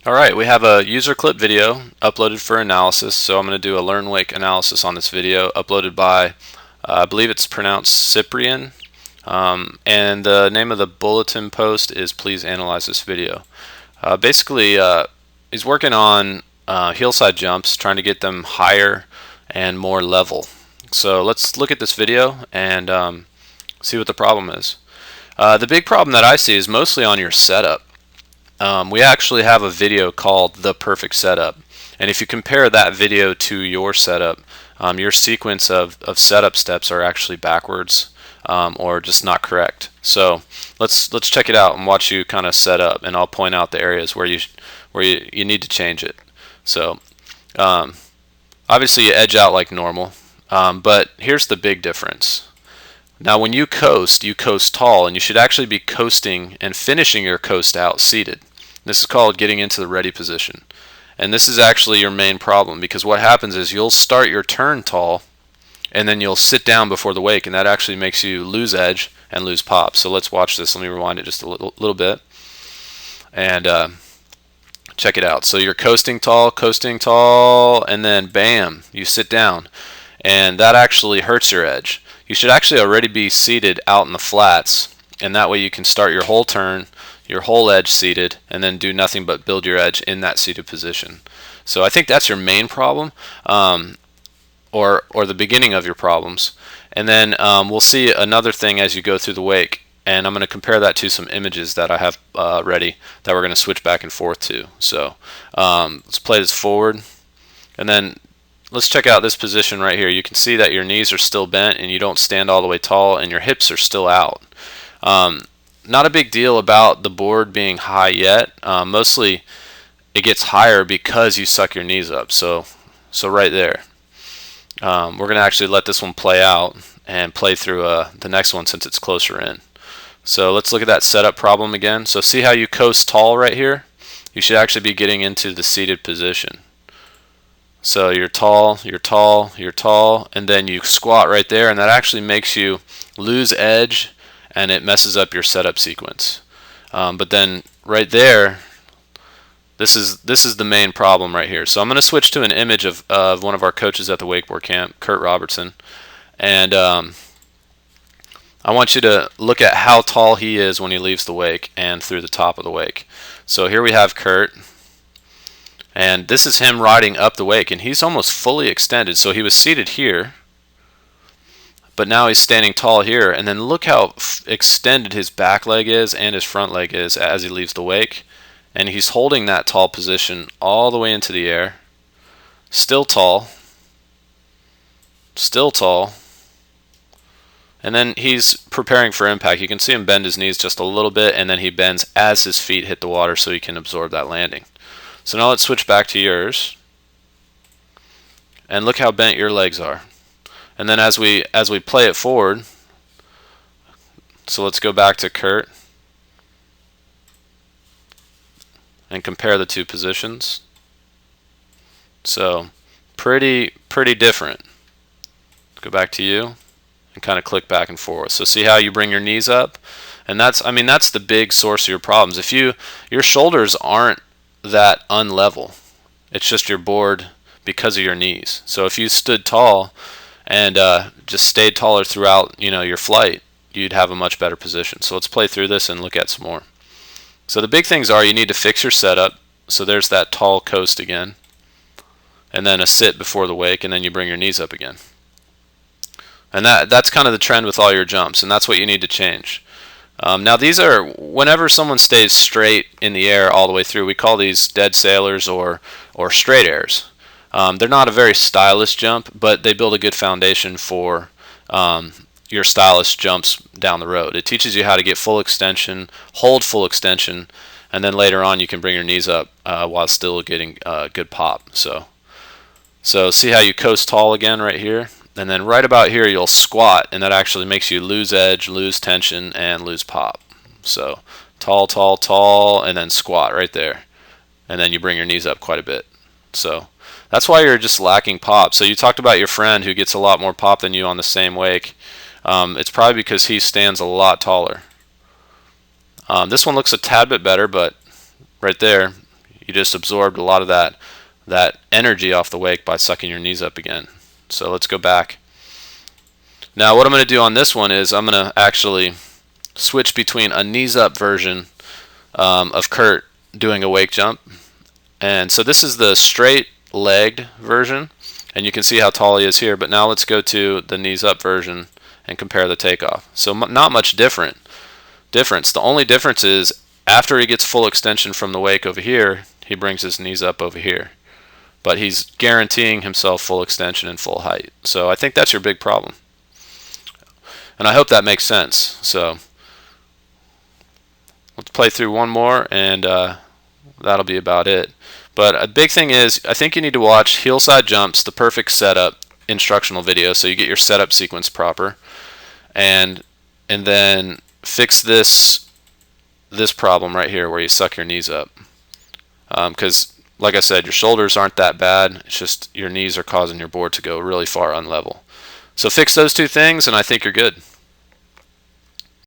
Alright, we have a user clip video uploaded for analysis, so I'm going to do a LearnWake analysis on this video uploaded by, I believe it's pronounced Ciprian, and the name of the bulletin post is please analyze this video. Basically, he's working on hillside jumps, trying to get them higher and more level. So let's look at this video and see what the problem is. The big problem that I see is mostly on your setup. We actually have a video called The Perfect Setup, and if you compare that video to your setup, your sequence of setup steps are actually backwards or just not correct. So let's check it out and watch you kind of set up, and I'll point out the areas where you need to change it. So obviously you edge out like normal, but here's the big difference. Now when you coast tall, and you should actually be coasting and finishing your coast out seated. This is called getting into the ready position. And this is actually your main problem, because what happens is you'll start your turn tall and then you'll sit down before the wake, and that actually makes you lose edge and lose pop. So let's watch this. Let me rewind it just a little bit and check it out. So you're coasting tall, and then bam, you sit down, and that actually hurts your edge. You should actually already be seated out in the flats, and that way you can start your whole turn, your whole edge seated, and then do nothing but build your edge in that seated position. So I think that's your main problem, or the beginning of your problems. And then we'll see another thing as you go through the wake, and I'm going to compare that to some images that I have ready that we're going to switch back and forth to. So let's play this forward, and then let's check out this position right here. You can see that your knees are still bent and you don't stand all the way tall, and your hips are still out. Not a big deal about the board being high yet. Mostly it gets higher because you suck your knees up. So right there. We're going to actually let this one play out and play through the next one since it's closer in. So let's look at that setup problem again. So see how you coast tall right here? You should actually be getting into the seated position. So you're tall, and then you squat right there, and that actually makes you lose edge, and it messes up your setup sequence. But then right there, this is the main problem right here. So I'm going to switch to an image of one of our coaches at the wakeboard camp, Kurt Robertson, and I want you to look at how tall he is when he leaves the wake and through the top of the wake. So here we have Kurt, and this is him riding up the wake, and he's almost fully extended. So he was seated here, but now he's standing tall here, and then look how extended his back leg is and his front leg is as he leaves the wake, and he's holding that tall position all the way into the air, still tall, and then he's preparing for impact. You can see him bend his knees just a little bit, and then he bends as his feet hit the water so he can absorb that landing. So now let's switch back to yours, and look how bent your legs are. And then as we play it forward, so let's go back to Kurt and compare the two positions. So pretty different. Go back to you and kind of click back and forth. So see how you bring your knees up, and that's the big source of your problems. If your shoulders aren't that unlevel, it's just your board because of your knees. So if you stood tall and just stayed taller throughout your flight, you'd have a much better position. So let's play through this and look at some more. So the big things are you need to fix your setup. So there's that tall coast again, and then a sit before the wake, and then you bring your knees up again. And that's kind of the trend with all your jumps, and that's what you need to change. Now these are, whenever someone stays straight in the air all the way through, we call these dead sailors or straight airs. They're not a very stylish jump, but they build a good foundation for your stylish jumps down the road. It teaches you how to get full extension, hold full extension, and then later on you can bring your knees up while still getting good pop. So see how you coast tall again right here? And then right about here you'll squat, and that actually makes you lose edge, lose tension, and lose pop. So tall, and then squat right there. And then you bring your knees up quite a bit. So that's why you're just lacking pop. So you talked about your friend who gets a lot more pop than you on the same wake. It's probably because he stands a lot taller. This one looks a tad bit better, but right there You just absorbed a lot of that energy off the wake by sucking your knees up again. So let's go back. Now what I'm going to do on this one is I'm going to actually switch between a knees up version of Kurt doing a wake jump. And so this is the straight legged version, and you can see how tall he is here. But now let's go to the knees up version and compare the takeoff. So not much difference. The only difference is after he gets full extension from the wake over here, he brings his knees up over here. But he's guaranteeing himself full extension and full height. So I think that's your big problem. And I hope that makes sense. So let's play through one more, and that'll be about it. But a big thing is, I think you need to watch Heelside Jumps, the perfect setup instructional video, so you get your setup sequence proper, and then fix this problem right here where you suck your knees up. Because, like I said, your shoulders aren't that bad. It's just your knees are causing your board to go really far unlevel. So fix those two things, and I think you're good.